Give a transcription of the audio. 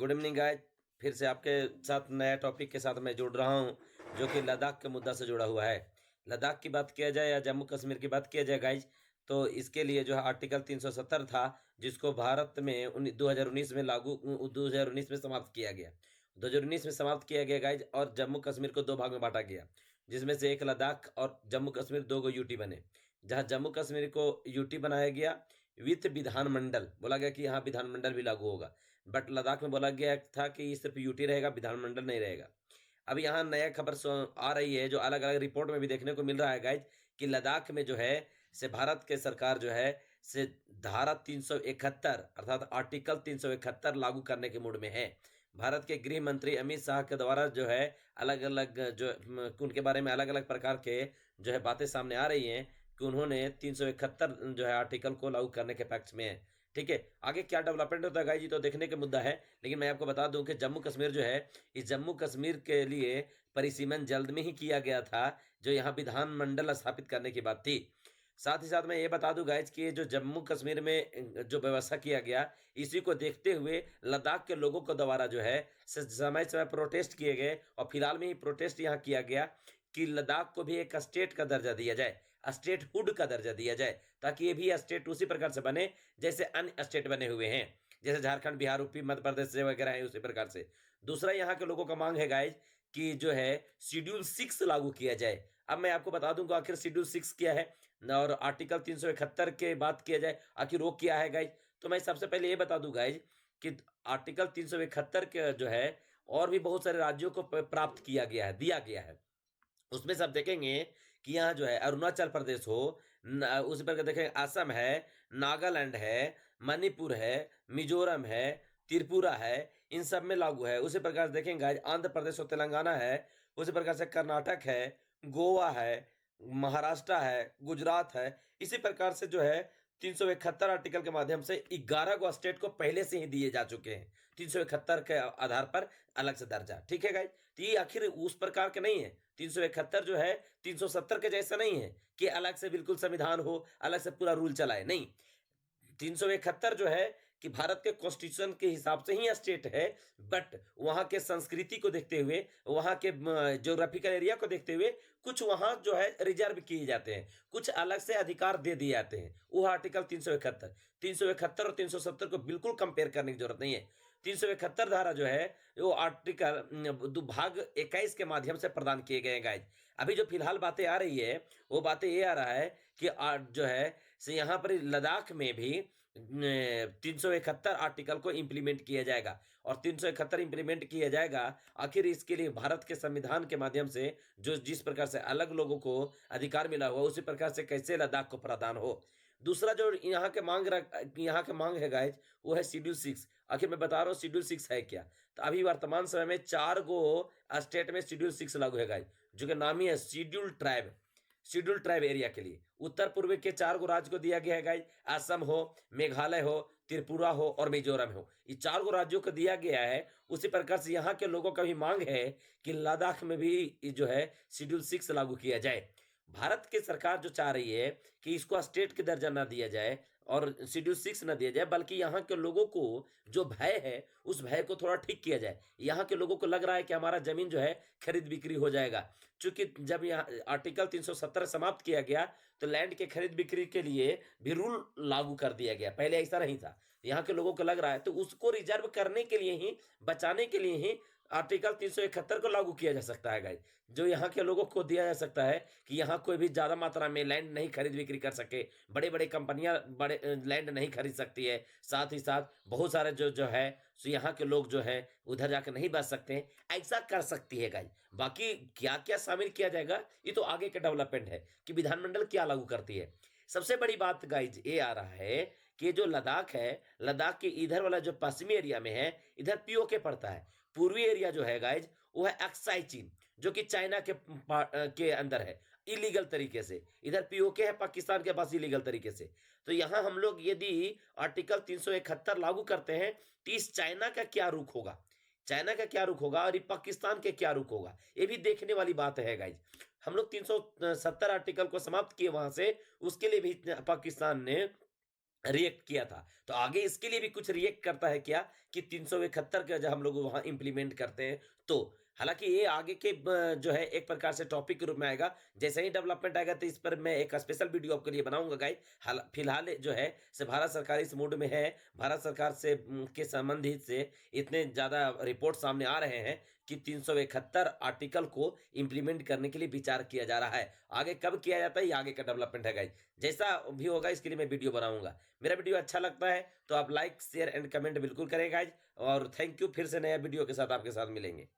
Good evening guys. फिर से आपके साथ नया टॉपिक के साथ मैं जुड़ रहा हूं, जो कि लद्दाख के मुद्दा से जुड़ा हुआ है। लद्दाख की बात किया जाए या जम्मू कश्मीर की बात किया जाए गाइज, तो इसके लिए जो है आर्टिकल 370 था, जिसको भारत में 2019 में 2019 में समाप्त किया गया। 2019 में समाप्त किया गया गाइज, और जम्मू कश्मीर को दो भाग में बांटा गया, जिसमें से एक लद्दाख और जम्मू कश्मीर दो यूटी बने। जहां जम्मू कश्मीर को यूटी बनाया गया विथ विधानमंडल, बोला गया कि यहाँ विधानमंडल भी लागू होगा। बट लद्दाख में बोला गया था कि सिर्फ यूटी रहेगा, विधानमंडल नहीं रहेगा। अब यहाँ नया खबर आ रही है, जो अलग अलग रिपोर्ट में भी देखने को मिल रहा है गाइज, कि लद्दाख में जो है से भारत के सरकार जो है से धारा 371 अर्थात आर्टिकल 371 लागू करने के मूड में है। भारत के गृह मंत्री अमित शाह के द्वारा जो है अलग अलग जो उनके बारे में अलग अलग प्रकार के जो है बातें सामने आ रही हैं कि उन्होंने 371 जो है आर्टिकल को लागू करने के पक्ष में है। ठीक है, आगे क्या डेवलपमेंट होता है गाइस जी तो देखने का मुद्दा है। लेकिन मैं आपको बता दूं कि जम्मू कश्मीर जो है, इस जम्मू कश्मीर के लिए परिसीमन जल्द में ही किया गया था, जो यहाँ विधानमंडल स्थापित करने की बात थी। साथ ही साथ मैं ये बता दूं गाइज कि जो जम्मू कश्मीर में जो व्यवस्था किया गया, इसी को देखते हुए लद्दाख के लोगों को द्वारा जो है समय समय प्रोटेस्ट किए गए, और फिलहाल में ही प्रोटेस्ट यहाँ किया गया कि लद्दाख को भी एक स्टेट का दर्जा दिया जाए, स्टेटहुड का दर्जा दिया जाए, ताकि ये भी स्टेट उसी प्रकार से बने जैसे अन्य स्टेट बने हुए हैं, जैसे झारखंड, बिहार, यूपी, मध्य प्रदेश से वगैरह है, उसी प्रकार से। दूसरा यहाँ के लोगों का मांग है गाइज कि जो है शेड्यूल 6 लागू किया जाए। अब मैं आपको बता दूंगा आखिर शेड्यूल 6 क्या है, और आर्टिकल 371 के बात किया जाए आखिर वो क्या है गाइज। तो मैं सबसे पहले ये बता दूं गाइज कि आर्टिकल 371 के जो है और भी बहुत सारे राज्यों को प्राप्त किया गया है, दिया गया है। उसमें सब देखेंगे कि यहाँ जो है अरुणाचल प्रदेश हो, उसी पर देखेंगे असम है, नागालैंड है, मणिपुर है, मिजोरम है, त्रिपुरा है, इन सब में लागू है। उसी प्रकार से देखेंगे आंध्र प्रदेश और तेलंगाना है, उसी प्रकार से कर्नाटक है, गोवा है, महाराष्ट्र है, गुजरात है। इसी प्रकार से जो है 371 आर्टिकल के माध्यम से 11 को स्टेट को पहले से ही दिए जा चुके हैं, 371 के आधार पर अलग से दर्जा। ठीक है गाइज, तो ये आखिर उस प्रकार के नहीं है। 371 जो है 370 के जैसा नहीं है कि अलग से बिल्कुल संविधान हो, अलग से पूरा रूल चलाए, नहीं। 371 जो है कि भारत के कॉन्स्टिट्यूशन के हिसाब से ही स्टेट है, बट वहां के संस्कृति को देखते हुए, वहां के ज्योग्राफिकल एरिया को देखते हुए कुछ वहां जो है रिजर्व किए जाते हैं, कुछ अलग से अधिकार दे दिए जाते हैं। वो आर्टिकल 371 और 370 को बिल्कुल कंपेयर करने की जरूरत नहीं है। 371 धारा जो है वो आर्टिकल भाग 21 के माध्यम से प्रदान किए गए गाइज। अभी जो फिलहाल बातें आ रही है, वो बातें ये आ रहा है कि जो है से यहाँ पर लद्दाख में भी 371 आर्टिकल को इंप्लीमेंट किया जाएगा, और 371 इंप्लीमेंट किया जाएगा। आखिर इसके लिए भारत के संविधान के माध्यम से जो जिस प्रकार से अलग लोगों को अधिकार मिला हुआ, उसी प्रकार से कैसे लद्दाख को प्रदान हो। दूसरा जो यहाँ के मांग है गाइज, वो है शेड्यूल 6। आखिर मैं बता रहा हूँ शेड्यूल 6 है क्या। तो अभी वर्तमान समय में 4 गो स्टेट में शेड्यूल 6 लागू है गाइज, जो कि नाम ही है शेड्यूल ट्राइब एरिया के लिए। उत्तर पूर्व के 4 गो राज्य को दिया गया है गाइज, असम हो, मेघालय हो, त्रिपुरा हो और मिजोरम हो। ये 4 गो राज्यों को दिया गया है। उसी प्रकार से यहाँ के लोगों का भी मांग है कि लद्दाख में भी जो है शेड्यूल 6 लागू किया जाए। भारत की सरकार जो चाह रही है कि इसको स्टेट के दर्जा ना दिया जाए और शेड्यूल 6 ना दिया जाए, बल्कि यहाँ के लोगों को जो भय है उस भय को थोड़ा ठीक किया जाए। यहाँ के लोगों को लग रहा है कि हमारा जमीन जो है खरीद बिक्री हो जाएगा, क्योंकि जब यहाँ आर्टिकल 370 समाप्त किया गया तो लैंड के खरीद बिक्री के लिए भी रूल लागू कर दिया गया। पहले ऐसा नहीं था। यहाँ के लोगों को लग रहा है, तो उसको रिजर्व करने के लिए ही, बचाने के लिए ही आर्टिकल 371 को लागू किया जा सकता है गाइस, जो यहाँ के लोगों को दिया जा सकता है कि यहाँ कोई भी ज्यादा मात्रा में लैंड नहीं खरीद बिक्री कर सके, बड़े बड़े कंपनियां बड़े लैंड नहीं खरीद सकती है। साथ ही साथ बहुत सारे जो है सो यहाँ के लोग जो है उधर जाकर नहीं बच सकते हैं, ऐसा कर सकती है गाइस। बाकी क्या क्या शामिल किया जाएगा ये तो आगे का डेवलपमेंट है कि विधानमंडल क्या लागू करती है। सबसे बड़ी बात गाइज ये आ रहा है कि जो लद्दाख है, लद्दाख के इधर वाला जो पश्चिमी एरिया में है, इधर पीओके पड़ता है। पूर्वी एरिया जो है गाइज वो है अक्साई चीन, जो कि चाइना के अंदर है इलीगल तरीके से। इधर पीओके है पाकिस्तान के पास इलीगल तरीके से। तो यहां हम लोग यदि आर्टिकल 371 लागू करते हैं तो इस चाइना का क्या रुख होगा, चाइना का क्या रुख होगा और पाकिस्तान के क्या रुख होगा, ये भी देखने वाली बात है गाइज। हम लोग 370 आर्टिकल को समाप्त किए वहां से, उसके लिए भी पाकिस्तान ने रिएक्ट किया था, तो आगे इसके लिए भी कुछ रिएक्ट करता है क्या कि 371 का जब हम लोग वहाँ इम्प्लीमेंट करते हैं तो। हालाँकि ये आगे के जो है एक प्रकार से टॉपिक के रूप में आएगा। जैसे ही डेवलपमेंट आएगा तो इस पर मैं एक स्पेशल वीडियो आपके लिए बनाऊँगा गाइस। फिलहाल जो है से भारत सरकार इस मूड में है, भारत सरकार से के संबंधित से इतने ज़्यादा रिपोर्ट सामने आ रहे हैं कि 371 आर्टिकल को इम्प्लीमेंट करने के लिए विचार किया जा रहा है। आगे कब किया जाता है, ये आगे का डेवलपमेंट है गाइस। जैसा भी होगा इसके लिए मैं वीडियो बनाऊँगा। मेरा वीडियो अच्छा लगता है तो आप लाइक, शेयर एंड कमेंट बिल्कुल करें गाइस, और थैंक यू। फिर से नया वीडियो के साथ आपके साथ मिलेंगे।